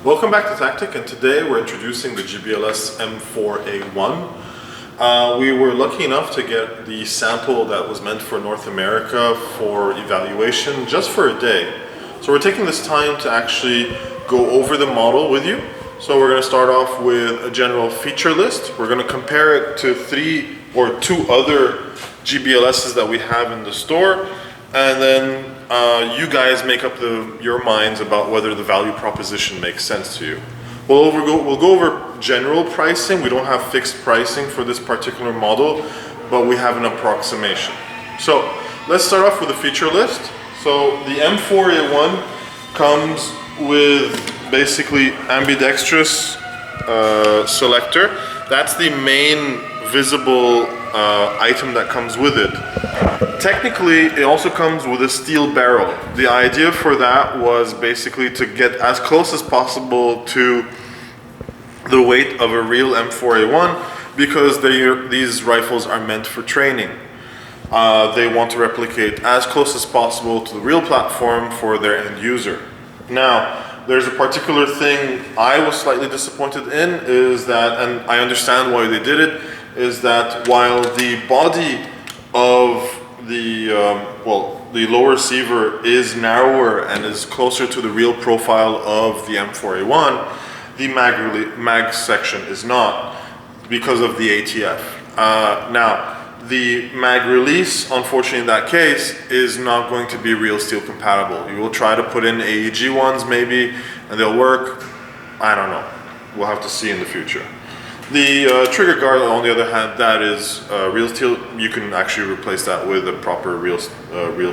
Welcome back to Taktik, and today we're introducing the GBLS M4A1. We were lucky enough to get the sample that was meant for North America for evaluation just for a day. So we're taking this time to actually go over the model with you. So we're going to start off with a general feature list. We're going to compare it to two other GBLSs that we have in the store, and then you guys make up your minds about whether the value proposition makes sense to you. We'll go over general pricing. We don't have fixed pricing for this particular model, but we have an approximation. So let's start off with the feature list. So the M4A1 comes with basically Ambidextrous Selector. That's the main visible item that comes with it. Technically, it also comes with a steel barrel. The idea for that was basically to get as close as possible to the weight of a real M4A1 because these rifles are meant for training. They want to replicate as close as possible to the real platform for their end user. Now, there's a particular thing I was slightly disappointed in is that, and I understand why they did it, is that while the body of the lower receiver is narrower and is closer to the real profile of the M4A1, the mag section is not because of the ATF. Now, the mag release, unfortunately in that case, is not going to be real steel compatible. You will try to put in AEG ones maybe, and they'll work. I don't know. We'll have to see in the future. The trigger guard, on the other hand, that is real steel. You can actually replace that with a proper real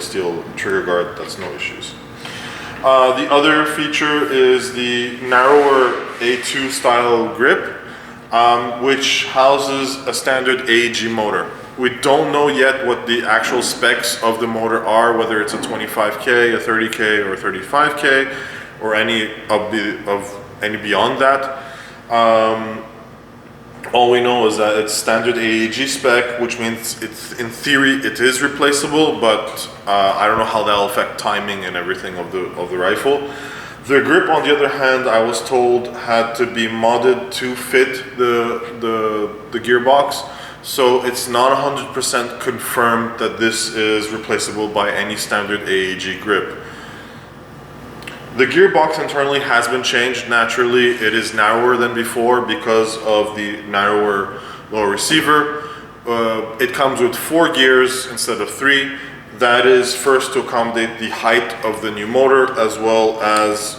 steel trigger guard. That's no issues. The other feature is the narrower A2 style grip, which houses a standard AEG motor. We don't know yet what the actual specs of the motor are, whether it's a 25K, a 30K, or a 35K, or any beyond that. All we know is that it's standard AEG spec, which means in theory it is replaceable, but I don't know how that'll affect timing and everything of the rifle. The grip, on the other hand, I was told had to be modded to fit the gearbox, so it's not 100% confirmed that this is replaceable by any standard AEG grip. The gearbox internally has been changed naturally. It is narrower than before because of the narrower lower receiver. It comes with 4 gears instead of 3. That is first to accommodate the height of the new motor, as well as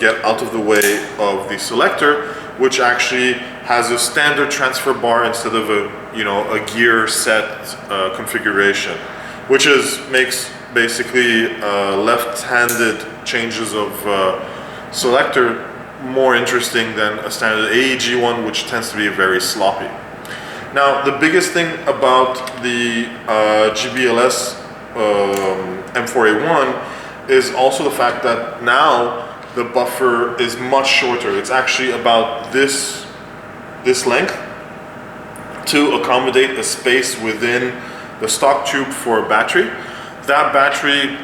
get out of the way of the selector, which actually has a standard transfer bar instead of a gear set configuration, which makes basically left-handed changes of selector more interesting than a standard AEG one, which tends to be very sloppy. Now, the biggest thing about the GBLS M4A1 is also the fact that now the buffer is much shorter. It's actually about this length to accommodate a space within the stock tube for a battery. That battery,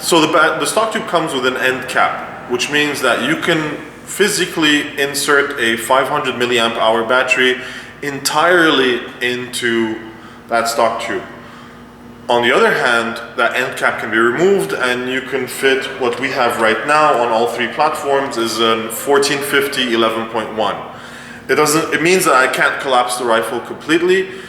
so the stock tube comes with an end cap, which means that you can physically insert a 500 milliamp hour battery entirely into that stock tube. On the other hand, that end cap can be removed and you can fit what we have right now on all 3 platforms is an 1450 11.1. It means that I can't collapse the rifle completely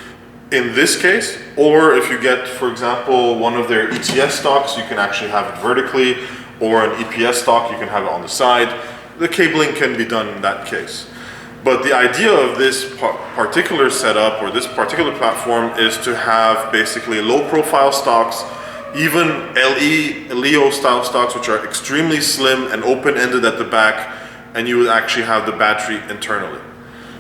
in this case, or if you get, for example, one of their ETS stocks, you can actually have it vertically, or an EPS stock, you can have it on the side. The cabling can be done in that case. But the idea of this particular setup, or this particular platform, is to have basically low profile stocks, even LEO style stocks, which are extremely slim and open-ended at the back, and you would actually have the battery internally.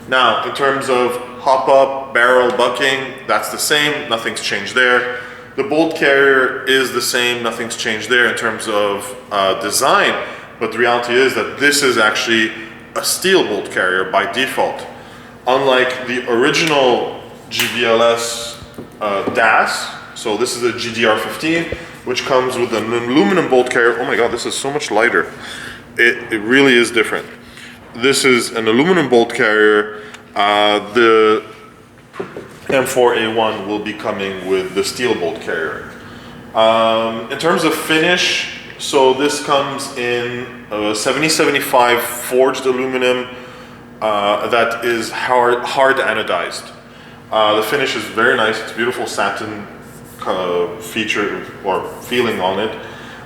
Now, in terms of hop-up, barrel, bucking, that's the same, nothing's changed there. The bolt carrier is the same, nothing's changed there in terms of design, but the reality is that this is actually a steel bolt carrier by default. Unlike the original GBLS DAS, so this is a GDR15, which comes with an aluminum bolt carrier. Oh my god, this is so much lighter. it really is different. This is an aluminum bolt carrier. The M4A1 will be coming with the steel bolt carrier. In terms of finish, so this comes in 7075 forged aluminum that is hard anodized. The finish is very nice. It's beautiful satin feature or feeling on it.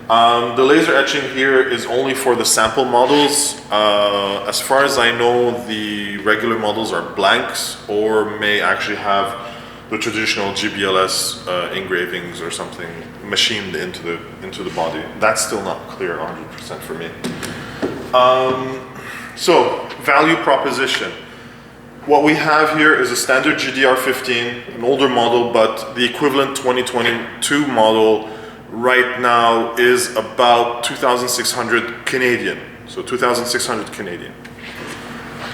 The laser etching here is only for the sample models. As far as I know, the regular models are blanks or may actually have the traditional GBLS engravings or something machined into the body. That's still not clear 100% for me. So, value proposition. What we have here is a standard GDR15, an older model, but the equivalent 2022 model right now is about 2,600 Canadian. So 2,600 Canadian.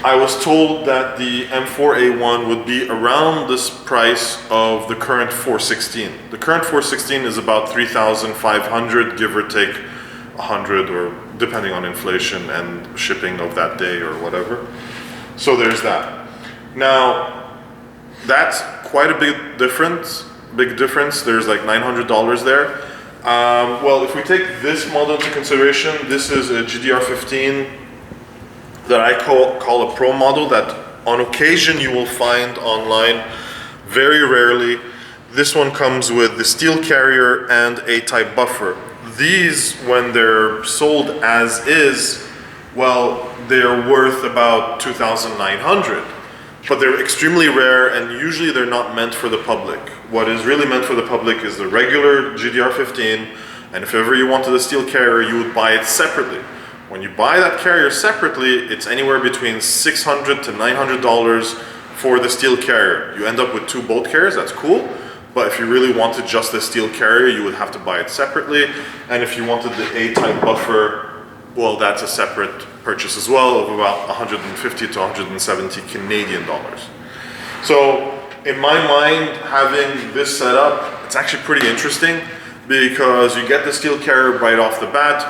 I was told that the M4A1 would be around this price of the current 416. The current 416 is about 3,500, give or take 100, or depending on inflation and shipping of that day or whatever. So there's that. Now, that's quite a big difference. There's like $900 there. Well, if we take this model into consideration, this is a GDR15 that I call a pro model that on occasion you will find online, very rarely. This one comes with the steel carrier and A-type buffer. These, when they're sold as is, well, they're worth about 2,900. But they're extremely rare, and usually they're not meant for the public. What is really meant for the public is the regular GDR15, and if ever you wanted a steel carrier, you would buy it separately. When you buy that carrier separately, it's anywhere between $600 to $900 for the steel carrier. You end up with two bolt carriers, that's cool, but if you really wanted just the steel carrier, you would have to buy it separately, and if you wanted the A-type buffer, well, that's a separate purchase as well of about 150 to 170 Canadian dollars. So in my mind, having this set up, it's actually pretty interesting because you get the steel carrier right off the bat.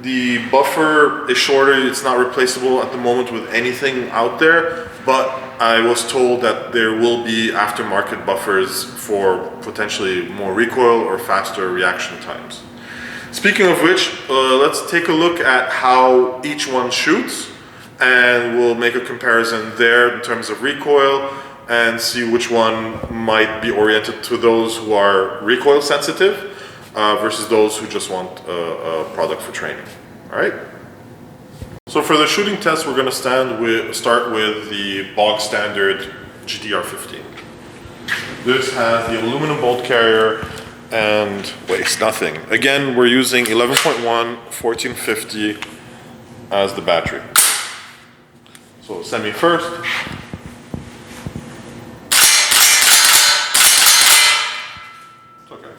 The buffer is shorter, it's not replaceable at the moment with anything out there, but I was told that there will be aftermarket buffers for potentially more recoil or faster reaction times. Speaking of which, let's take a look at how each one shoots, and we'll make a comparison there in terms of recoil and see which one might be oriented to those who are recoil sensitive versus those who just want a product for training. All right? So for the shooting test, we're going to start with the bog standard GDR15. This has the aluminum bolt carrier and weighs nothing. Again, we're using 11.1 1450 as the battery. So semi first. It's okay.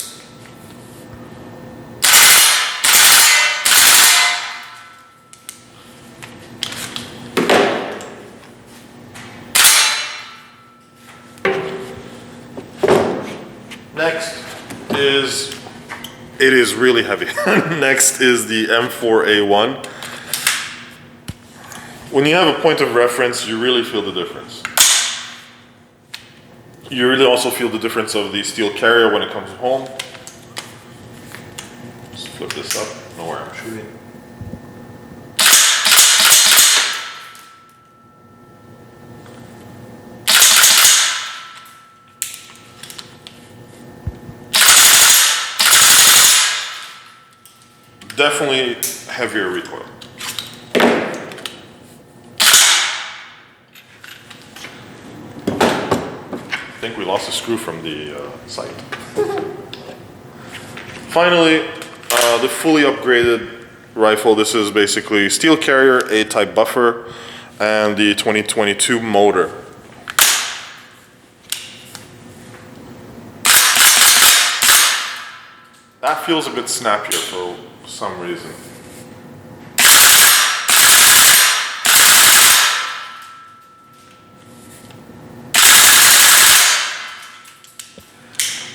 Next it is really heavy. Next is the M4A1. When you have a point of reference, you really feel the difference. You really also feel the difference of the steel carrier when it comes home. Just flip this up, know where I'm shooting. Definitely heavier recoil. I think we lost a screw from the site. Finally, the fully upgraded rifle. This is basically steel carrier, A-type buffer, and the 2022 motor. That feels a bit snappier for some reason.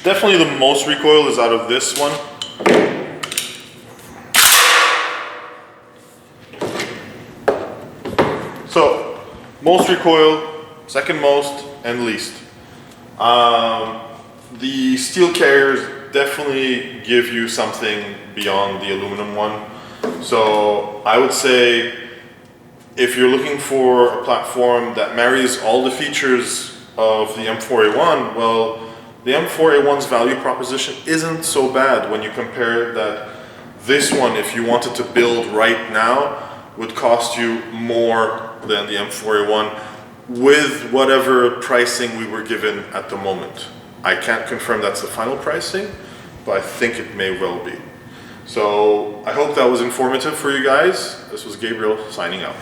Definitely the most recoil is out of this one. So, most recoil, second most, and least. The steel carriers definitely give you something beyond the aluminum one. So I would say if you're looking for a platform that marries all the features of the M4A1, well, the M4A1's value proposition isn't so bad when you compare that this one, if you wanted to build right now, would cost you more than the M4A1 with whatever pricing we were given at the moment. I can't confirm that's the final pricing, but I think it may well be. So I hope that was informative for you guys. This was Gabriel signing out.